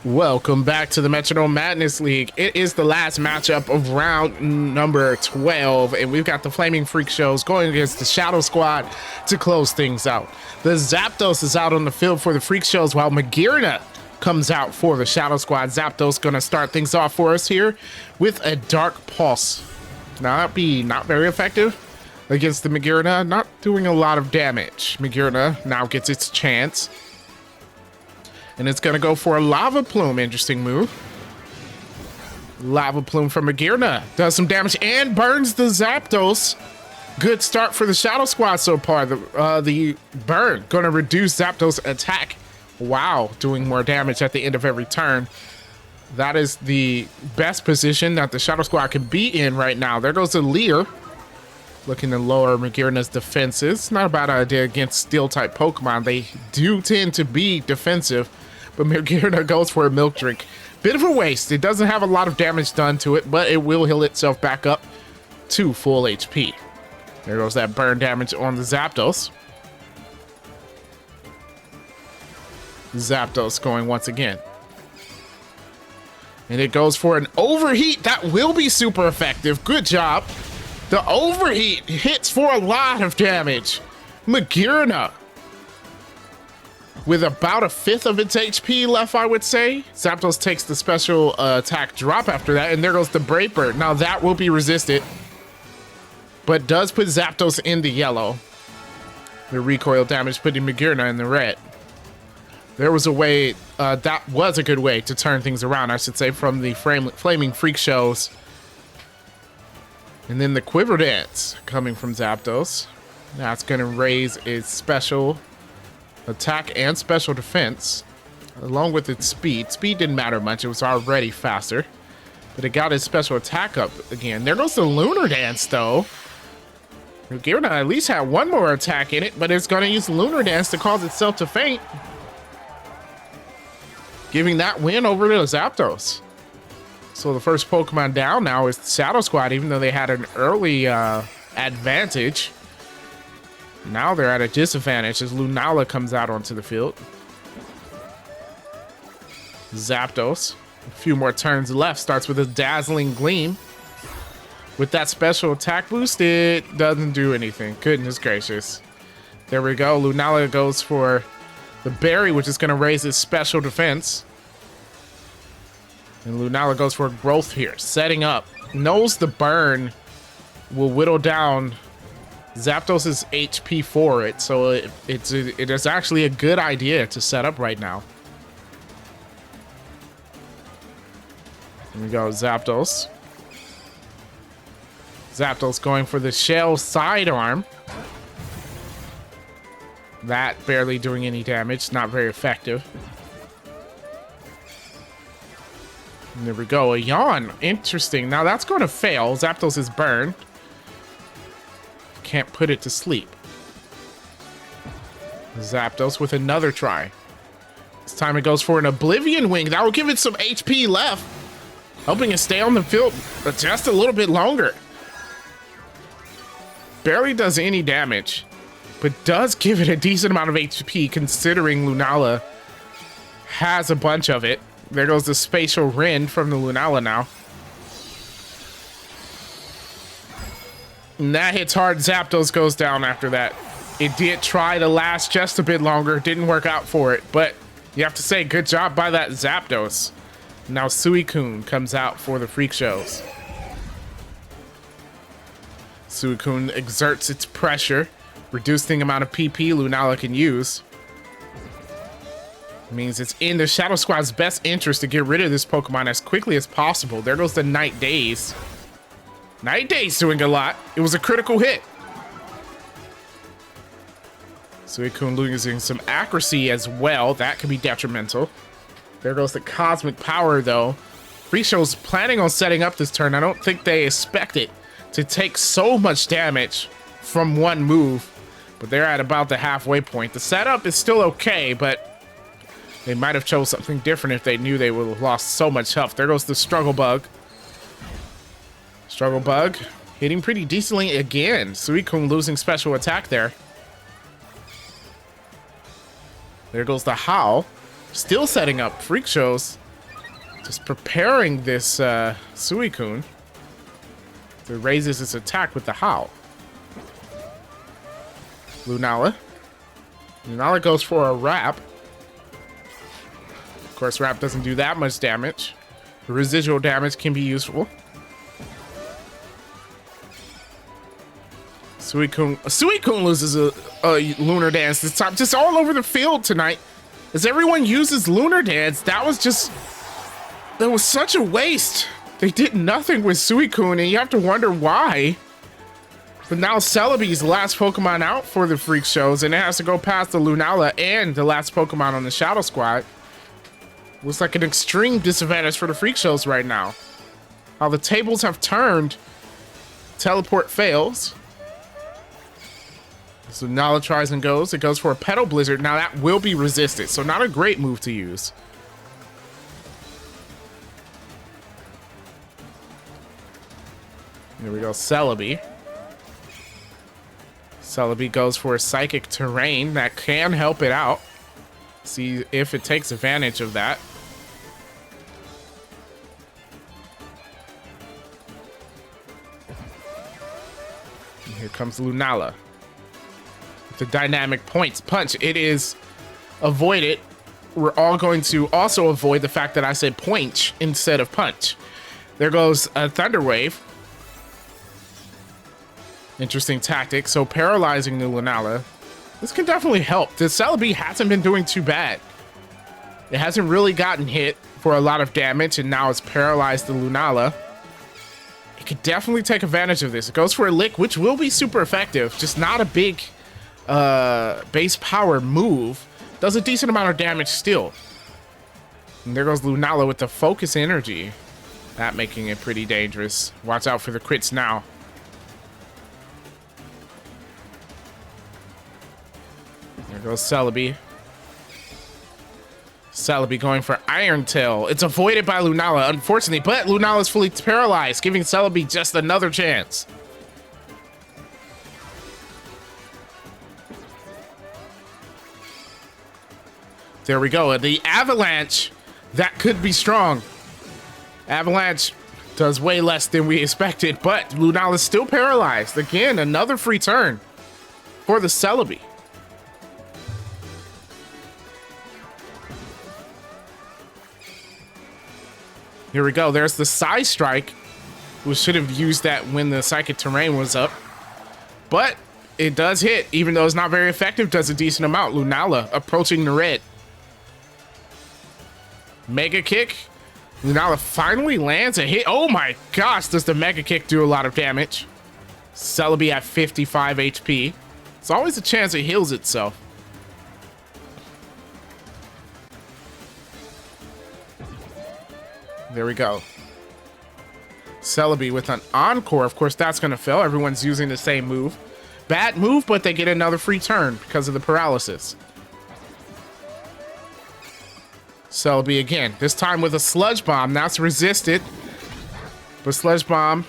Welcome back to the Metronome Madness League. It is the last matchup of round number 12, and we've got the Flaming Freak Shows going against the Shadow Squad to close things out. The Zapdos is out on the field for the Freak Shows, while Magearna comes out for the Shadow Squad. Zapdos gonna start things off for us here with a Dark Pulse. Now that'd be not very effective against the Magearna, not doing a lot of damage. Magearna now gets its chance. And it's going to go for a Lava Plume. Interesting move. Lava Plume from Magearna. Does some damage and burns the Zapdos. Good start for the Shadow Squad so far. The burn going to reduce Zapdos' attack. Wow, doing more damage at the end of every turn. That is the best position that the Shadow Squad can be in right now. There goes the Leer. Looking to lower Magearna's defenses. Not a bad idea against Steel-type Pokemon. They do tend to be defensive. But Magearna goes for a Milk Drink. Bit of a waste. It doesn't have a lot of damage done to it, but it will heal itself back up to full HP. There goes that burn damage on the Zapdos. Zapdos going once again. And it goes for an Overheat. That will be super effective. Good job. The Overheat hits for a lot of damage. Magearna with about a fifth of its HP left, I would say. Zapdos takes the special attack drop after that, and there goes the Brave Bird. Now that will be resisted, but does put Zapdos in the yellow. The recoil damage putting Magearna in the red. There was a way, that was a good way to turn things around, I should say, from the Flaming Freak Shows. And then the Quiver Dance coming from Zapdos. That's going to raise its special attack and special defense, along with its speed. Speed didn't matter much, it was already faster. But it got its special attack up again. There goes the Lunar Dance, though. Magearna at least had one more attack in it, but it's going to use Lunar Dance to cause itself to faint, giving that win over to Zapdos. So the first Pokemon down now is the Shadow Squad, even though they had an early advantage. Now they're at a disadvantage as Lunala comes out onto the field. Zapdos, a few more turns left, starts with a Dazzling Gleam. With that special attack boost, it doesn't do anything. Goodness gracious. There we go. Lunala goes for the Berry, which is going to raise his special defense. And Lunala goes for growth here, setting up. Knows the burn will whittle down Zapdos' HP for it, so it is actually a good idea to set up right now. Here we go, Zapdos. Zapdos going for the Shell Sidearm. That barely doing any damage, not very effective. And there we go, a Yawn. Interesting. Now that's going to fail. Zapdos is burned. Can't put it to sleep. Zapdos with another try. This time it goes for an Oblivion Wing. That will give it some HP left, helping it stay on the field just a little bit longer. Barely does any damage, but does give it a decent amount of HP considering Lunala has a bunch of it. There goes the Spatial Rend from the Lunala now. And that hits hard. Zapdos goes down after that. It did try to last just a bit longer. Didn't work out for it. But you have to say, good job by that Zapdos. Now Suicune comes out for the Freak Shows. Suicune exerts its pressure, reducing the amount of PP Lunala can use. It means it's in the Shadow Squad's best interest to get rid of this Pokemon as quickly as possible. There goes the Night Daze. Night Daze doing a lot. It was a critical hit. Suicune losing some accuracy as well. That could be detrimental. There goes the Cosmic Power, though. Freak Show's planning on setting up this turn. I don't think they expect it to take so much damage from one move, but they're at about the halfway point. The setup is still okay, but they might have chose something different if they knew they would have lost so much health. There goes the Struggle Bug. Struggle Bug hitting pretty decently again. Suicune losing special attack there. There goes the Howl. Still setting up Freak Shows Just preparing this Suicune. It raises its attack with the Howl. Lunala. Lunala goes for a Wrap. Of course, Wrap doesn't do that much damage. The residual damage can be useful. Suicune loses a Lunar Dance this time. Just all over the field tonight. As everyone uses Lunar Dance, that was such a waste. They did nothing with Suicune, and you have to wonder why. But now Celebi's the last Pokemon out for the Freak Shows, and it has to go past the Lunala and the last Pokemon on the Shadow Squad. Looks like an extreme disadvantage for the Freak Shows right now. How the tables have turned. Teleport fails. So Lunala tries and goes. It goes for a Petal Blizzard. Now that will be resisted, so not a great move to use. Here we go, Celebi. Celebi goes for a Psychic Terrain. That can help it out. See if it takes advantage of that. And here comes Lunala. With the Dynamic Points Punch. It is avoided. We're all going to also avoid the fact that I said Point instead of Punch. There goes a Thunder Wave. Interesting tactic. So paralyzing the Lunala. This can definitely help. The Celebi hasn't been doing too bad. It hasn't really gotten hit for a lot of damage, and now it's paralyzed the Lunala. It could definitely take advantage of this. It goes for a Lick, which will be super effective. Just not a big base power move. Does a decent amount of damage still. And there goes Lunala with the Focus Energy. That making it pretty dangerous. Watch out for the crits now. There goes Celebi. Celebi going for Iron Tail. It's avoided by Lunala, unfortunately, but Lunala is fully paralyzed, giving Celebi just another chance. There we go. The Avalanche, that could be strong. Avalanche does way less than we expected, but Lunala is still paralyzed. Again, another free turn for the Celebi. Here we go. There's the Psy Strike. We should have used that when the Psychic Terrain was up. But it does hit, even though it's not very effective, does a decent amount. Lunala approaching the red. Mega Kick. Lunala finally lands a hit. Oh my gosh, does the Mega Kick do a lot of damage. Celebi at 55 HP. It's always a chance it heals itself. There we go. Celebi with an Encore. Of course, that's going to fail. Everyone's using the same move. Bad move, but they get another free turn because of the paralysis. Celebi again. This time with a Sludge Bomb. That's resisted. But Sludge Bomb,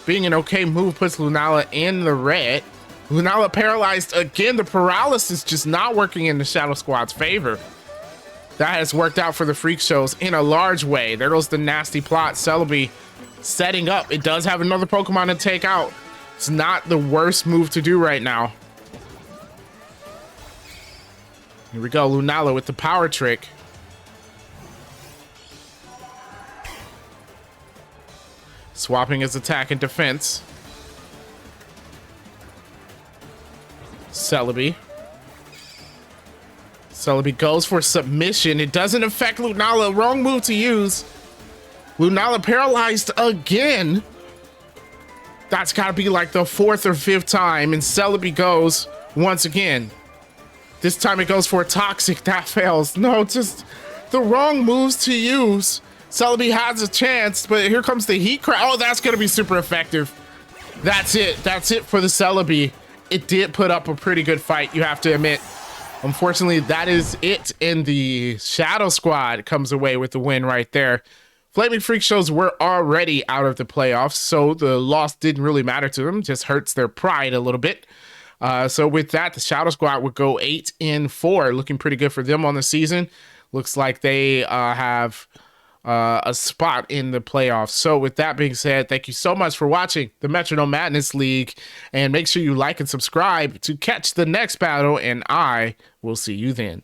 being an okay move, puts Lunala in the red. Lunala paralyzed again. The paralysis just not working in the Shadow Squad's favor. That has worked out for the Freak Shows in a large way. There goes the nasty plot. Celebi setting up. It does have another Pokemon to take out. It's not the worst move to do right now. Here we go. Lunala with the Power Trick. Swapping his attack and defense. Celebi. Celebi goes for submission. It doesn't affect Lunala. Wrong move to use. Lunala paralyzed again. That's got to be like the 4th or 5th time. And Celebi goes once again. This time it goes for a Toxic. That fails. No, just the wrong moves to use. Celebi has a chance, but here comes the Heat Crash. Oh, that's going to be super effective. That's it. That's it for the Celebi. It did put up a pretty good fight, you have to admit. Unfortunately, that is it, and the Shadow Squad comes away with the win right there. Flaming Freak Shows were already out of the playoffs, so the loss didn't really matter to them. Just hurts their pride a little bit. So with that, the Shadow Squad would go 8-4, looking pretty good for them on the season. Looks like they have a spot in the playoffs. So with that being said, thank you so much for watching the Metronome Madness League, and make sure you like and subscribe to catch the next battle, and I will see you then.